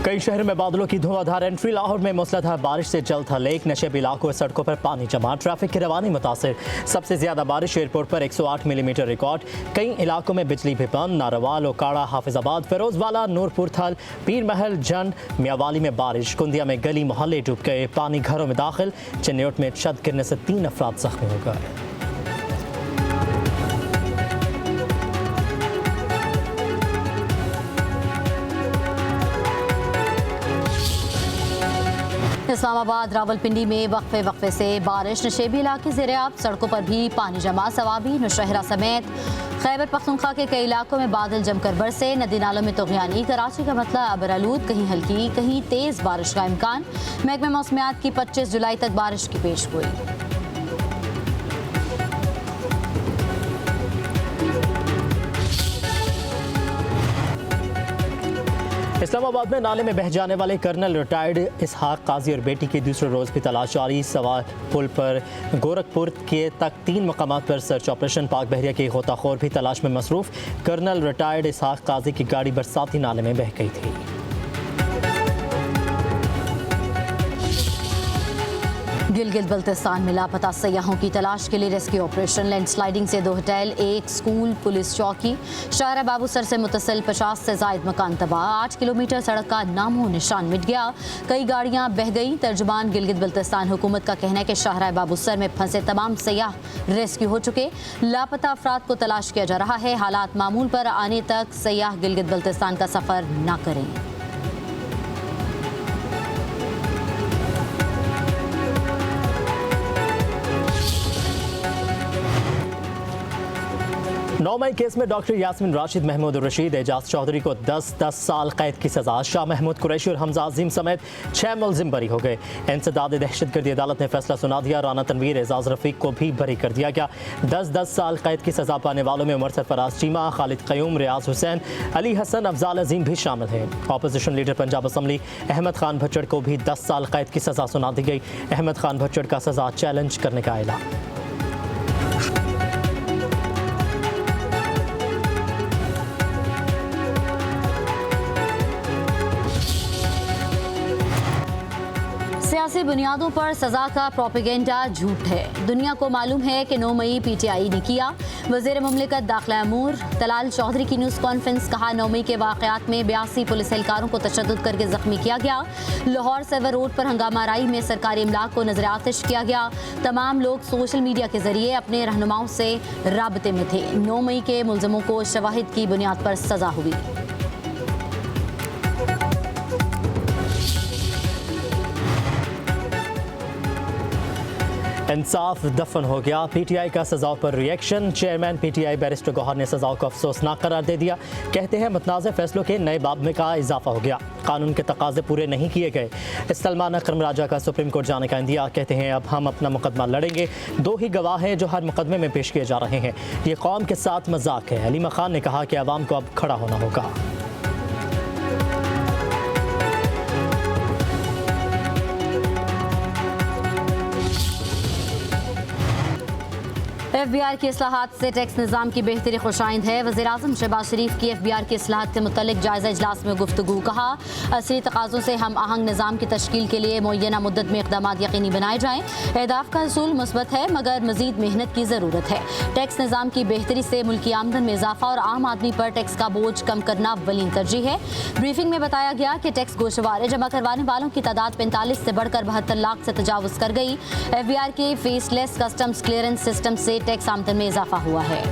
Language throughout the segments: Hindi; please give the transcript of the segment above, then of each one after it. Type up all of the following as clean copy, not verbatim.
कई शहर में बादलों की धुआंधार एंट्री। लाहौर में मूसलाधार बारिश से जल था लेक। नशेबी इलाकों और सड़कों पर पानी जमा। ट्रैफिक की रवानी मुतासिर। सबसे ज्यादा बारिश एयरपोर्ट पर 108 मिलीमीटर रिकॉर्ड। कई इलाकों में बिजली भी बंद। नारवाल, ओकाड़ा, हाफिजाबाद, फिरोजवाला, नूरपुर थल, पीर महल, जंड, मियावाली में बारिश। कुंदिया में गली मोहल्ले डूब गए। पानी घरों में दाखिल। चिन्नौट में छत गिरने से 3 अफराद जख्मी हो गए। इस्लामाबाद रावलपिंडी में वक्फे से बारिश। नशेबी इलाके ज़ेर-ए-आब। सड़कों पर भी पानी जमा। सवाबी, नौशहरा समेत खैबर पख्तूनख्वा के कई इलाकों में बादल जमकर बरसे। नदी नालों में तुग़यानी। कराची का मतला अबरालूद। कहीं हल्की कहीं तेज़ बारिश का इम्कान। महकमे मौसमियात की 25 जुलाई तक बारिश की पेशगोई। इस्लामाबाद में नाले में बह जाने वाले कर्नल रिटायर्ड इसहाक काजी और बेटी की दूसरे रोज़ भी तलाश जारी। सवार पुल पर गोरखपुर के तक 3 मकामात पर सर्च ऑपरेशन। पाक बहरिया के गोताखोर भी तलाश में मसरूफ। कर्नल रिटायर्ड इसहाक काजी की गाड़ी बरसाती नाले में बह गई थी। गिलगित बल्तिस्तान में लापता सयाहों की तलाश के लिए रेस्क्यू ऑपरेशन। लैंडस्लाइडिंग से 2 होटल, 1 स्कूल, पुलिस चौकी। शाहरा बाबूसर से मुतसिल 50 से ज़ायद मकान तबाह। 8 किलोमीटर सड़क का नामो निशान मिट गया। कई गाड़ियां बह गईं। तर्जुमान गिलगित बल्तिस्तान हुकूमत का कहना है कि शाहरा बाबूसर में फंसे तमाम सयाह रेस्क्यू हो चुके। लापता अफराद को तलाश किया जा रहा है। हालात मामूल पर आने तक सयाह गिलगित बल्तिस्तान का सफ़र न करें। 9 मई केस में डॉक्टर यास्मीन राशिद, महमूद रशीद, एजाज चौधरी को 10 साल कैद की सजा। शाह महमूद कुरैशी और हमजा अजीम समेत 6 मुलजिम बरी हो गए। इंसदाद दहशतगर्दी अदालत ने फैसला सुना दिया। राना तनवीर, एजाज रफीक को भी बरी कर दिया गया। 10 साल कैद की सजा पाने वालों में उमर सरफराज चीमा, खालिद कयूम, रियाज हुसैन, अली हसन, अफजाल अजीम भी शामिल हैं। Opposition leader Punjab assembly Ahmad Khan Bhachchar को भी 10 साल कैद की सजा सुना दी गई। अहमद खान भच्चड़ का सजा चैलेंज करने का ऐलान। सियासी बुनियादों पर सजा का प्रोपेगेंडा झूठ है। दुनिया को मालूम है कि 9 मई PTI ने किया। वज़ीर मुमलिकत दाखिला अमूर तलाल चौधरी की न्यूज़ कॉन्फ्रेंस। कहा 9 मई के वाक़यात में 82 पुलिस एहलकारों को तशद्दुद करके जख्मी किया गया। लाहौर सेवर रोड पर हंगामा आराई में सरकारी इमलाक को नजर आतिश किया गया। तमाम लोग सोशल मीडिया के जरिए अपने रहनुमाओं से राबते में थे। 9 मई के मुलजमों को शवाहिद की बुनियाद पर सजा हुई। इंसाफ दफन हो गया। PTI का सजाओं पर reaction. Chairman PTI barrister Gohar ने सजाओं को अफसोसनाक करार दे दिया। कहते हैं मुतनाज़ फैसलों के नए बाब में का इजाफा हो गया। कानून के तकाजे पूरे नहीं किए गए। सलमान अकरम राजा का सुप्रीम कोर्ट जाने का इंदिया। कहते हैं अब हम अपना मुकदमा लड़ेंगे। 2 ही गवाह हैं जो हर मुकदमे में पेश किए जा रहे हैं। ये कौम के साथ मजाक है। अलीमा खान ने कहा कि अवाम को अब खड़ा होना होगा। FBR की इस्लाहात से टैक्स निज़ाम की बेहतरी खुशाइंद है। वज़ीर-ए-आज़म शहबाज शरीफ की FBR की इस्लाहात के मुतल्लिक़ जायज़ा इजलास में गुफ्तगू। कहा असली तकाज़ों से हम आहंग निज़ाम की तश्कील के लिए मुय्यना मुद्दत में इक़दामात यकीनी बनाए जाएँ। अहदाफ का असूल मुस्बत है मगर मज़ीद मेहनत की ज़रूरत है। टैक्स निज़ाम की बेहतरी से मुल्की आमदन में इजाफा और आम आदमी पर टैक्स का बोझ कम करना अव्वलीन तरजीह है। ब्रीफिंग में बताया गया कि टैक्स गोशवारे जमा करवाने वालों की तादाद 45 से बढ़कर 72 लाख से तजावुज़ कर गई। FBR के फेसलेस कस्टम्स क्लियरेंस सिस्टम से टैक्स आमदन में इजाफा हुआ है।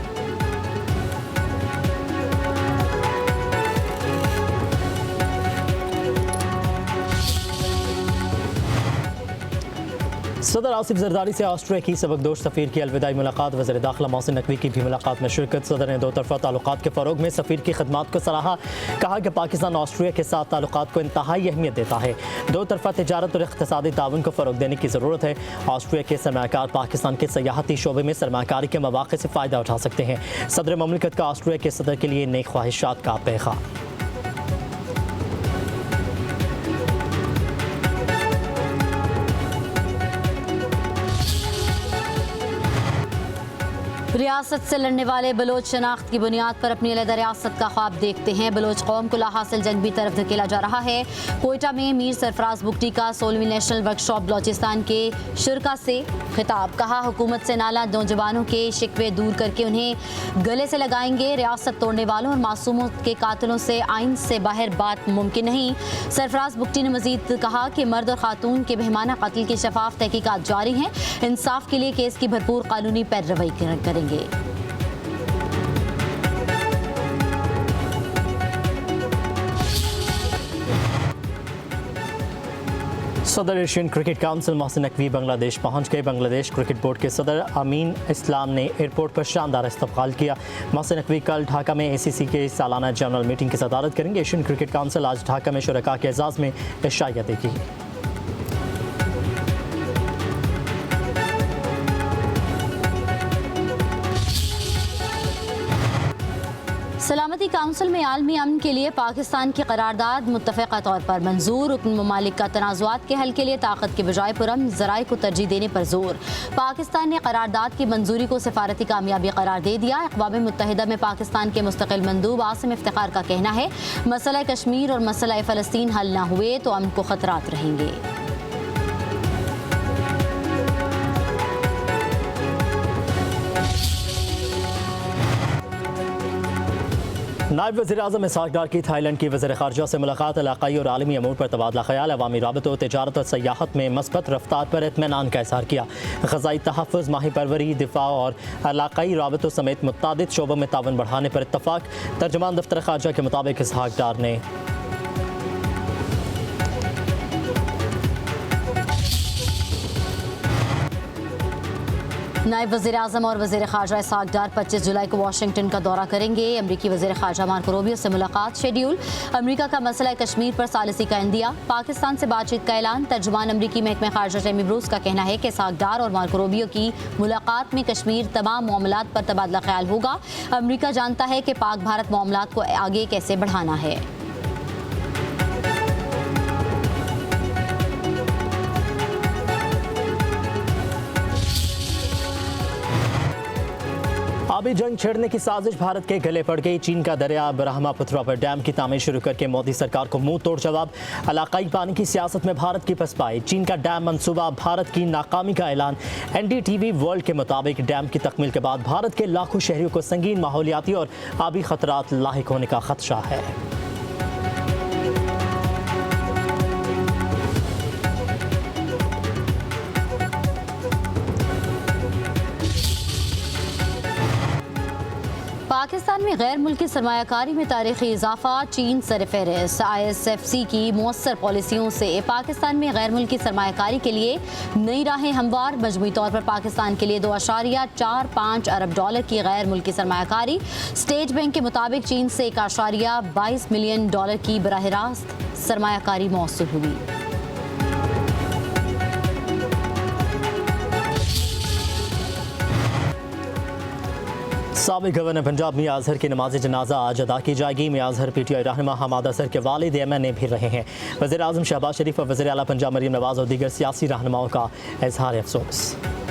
सदर आसिफ जरदारी से ऑस्ट्रिया की सबकदोश सफ़ीर की अलविदाई मुलाकात। वज़ीर दाखिला मोहसिन नकवी की भी मुलाकात में शिरकत। सदर ने 2 तरफ़ा ताल्लुकात के फ़रोग में सफ़ीर की खदमात को सराहा। कहा कि पाकिस्तान ऑस्ट्रिया के साथ ताल्लुकात को इंतहाई अहमियत देता है। 2 तरफ़ा तिजारत और इक़्तिसादी ताउन को फ़रोग देने की ज़रूरत है। ऑस्ट्रिया के सरमायाकार पाकिस्तान के सयाहती शोबे में सरमाकारी के मौक़े से फ़ायदा उठा सकते हैं। सदर मुमलिकत का ऑस्ट्रिया के सदर के लिए नई ख्वाहिशात का पैगाम। रियासत से लड़ने वाले बलोच शनाख्त की बुनियाद पर अपनी अलग रियासत का ख्वाब देखते हैं। बलोच कौम को लाहासिल जंग की तरफ धकेला जा रहा है। कोयटा में मीर सरफराज बुगटी का 16वीं नेशनल वर्कशॉप बलोचिस्तान के शुरका से खिताब। कहा, हुकूमत से नाला नौजवानों के शिकवे दूर करके उन्हें गले से लगाएंगे। रियासत तोड़ने वालों और मासूमों के कातिलों से आइन से बाहर बात मुमकिन नहीं। सरफराज बुगटी ने मजीद कहा कि मर्द और खातून के बेहमाना कत्ल की शफाफ तहकीकात जारी हैं। इंसाफ के लिए केस की भरपूर कानूनी पैरवी करेंगे। सदर Asian cricket council Mohsin Naqvi Bangladesh पहुंच गए। बांग्लादेश क्रिकेट बोर्ड के सदर अमीन इस्लाम ने एयरपोर्ट पर शानदार इस्तकबाल किया। मोहसिन नकवी कल ढाका में ACC के सालाना जनरल मीटिंग की सदारत करेंगे। एशियन क्रिकेट काउंसिल आज ढाका में शुरका के एजाज़ में इशाया देगी। सलामती काउंसिल में आलमी अमन के लिए पाकिस्तान की करारदाद मुत्तफ़क़ा तौर पर मंजूर। रुकन ममालिक का तनाज़ुआत के हल के लिए ताकत के बजाय पुरअमन ज़राए को तरजीह देने पर जोर। पाकिस्तान ने करारदाद की मंजूरी को सिफारती कामयाबी करार दे दिया। अक़वाम मुत्तहिदा में पाकिस्तान के मुस्तकिल मंदूब आसिम इफ्तिखार का कहना है, मसला कश्मीर और मसला फ़लस्तीन हल न हुए तो अमन को ख़तरात रहेंगे। नायब वज़ीर-ए-आज़म इसहाक़ डार की थाईलैंड की वज़ीर ख़ारजा से मुलाकात। इलाक़ाई और आलमी अमूर पर तबादला ख़याल। अवामी राबतों, तिजारत और सयाहत में मस्बत रफ्तार पर इत्मीनान का इज़हार किया। ग़ज़ाई तहफ़्फ़ुज़, माही परवरी, दिफ़ा और इलाक़ाई राबतों समेत मुतअद्दिद शोबों में ताउन बढ़ाने पर इत्तफ़ाक़। तर्जुमान दफ्तर ख़ारजा के मुताबिक इसहाक़ डार ने नायब वज़ीर-ए-आज़म और वज़ीर ख़ारजा इसहाक़ डार 25 जुलाई को वाशिंगटन का दौरा करेंगे। अमरीकी वज़ीर ख़ारजा मार्को रूबियो से मुलाकात शेड्यूल। अमरीका का मसला कश्मीर पर सालिसी का इंदिया। पाकिस्तान से बातचीत का ऐलान। तर्जुमान अमरीकी महकमे ख़ारजा टेमी ब्रूस का कहना है कि इसहाक़ डार और मार्को रूबियो की मुलाकात में कश्मीर तमाम मामलात पर तबादला ख्याल होगा। अमरीका जानता है कि पाक भारत मामलात को आगे कैसे बढ़ाना है। आबी जंग छेड़ने की साजिश भारत के गले पड़ गई। चीन का दरिया ब्रह्मपुत्रा पर डैम की तामीर शुरू करके मोदी सरकार को मुंह तोड़ जवाब। इलाकाई पानी की सियासत में भारत की पसपाई। चीन का डैम मंसूबा, भारत की नाकामी का ऐलान। NDTV वर्ल्ड के मुताबिक डैम की तकमील के बाद भारत के लाखों शहरियों को संगीन माहौलियाती और आबी खतरात लाहिक होने का खदशा है। पाकिस्तान में गैर मुल्की सरमायाकारी में तारीखी इजाफा। चीन सरफहरिस्त। ISFC की मौसर पॉलिसियों से पाकिस्तान में गैर मुल्की सरमायाकारी के लिए नई राहें हमवार। मजमूई तौर पर पाकिस्तान के लिए $2.45 अरब की गैर मुल्की सरमायाकारी। स्टेट बैंक के मुताबिक चीन से $1.22 मिलियन की बराह रास्त सरमायाकारी मौसूल हुई। साबिक़ गवर्नर पंजाब मियां अज़हर की नमाज जनाजा आज अदा की जाएगी। मियां अज़हर PTI रहनुमा हमाद अज़हर के वालिद MNA भी रहे हैं। वज़ीर-ए-आज़म शहबाज शरीफ और वज़ीर आला पंजाब मरीम नवाज़ और दीगर सियासी रहनुमाओं का इज़हार अफ़सोस।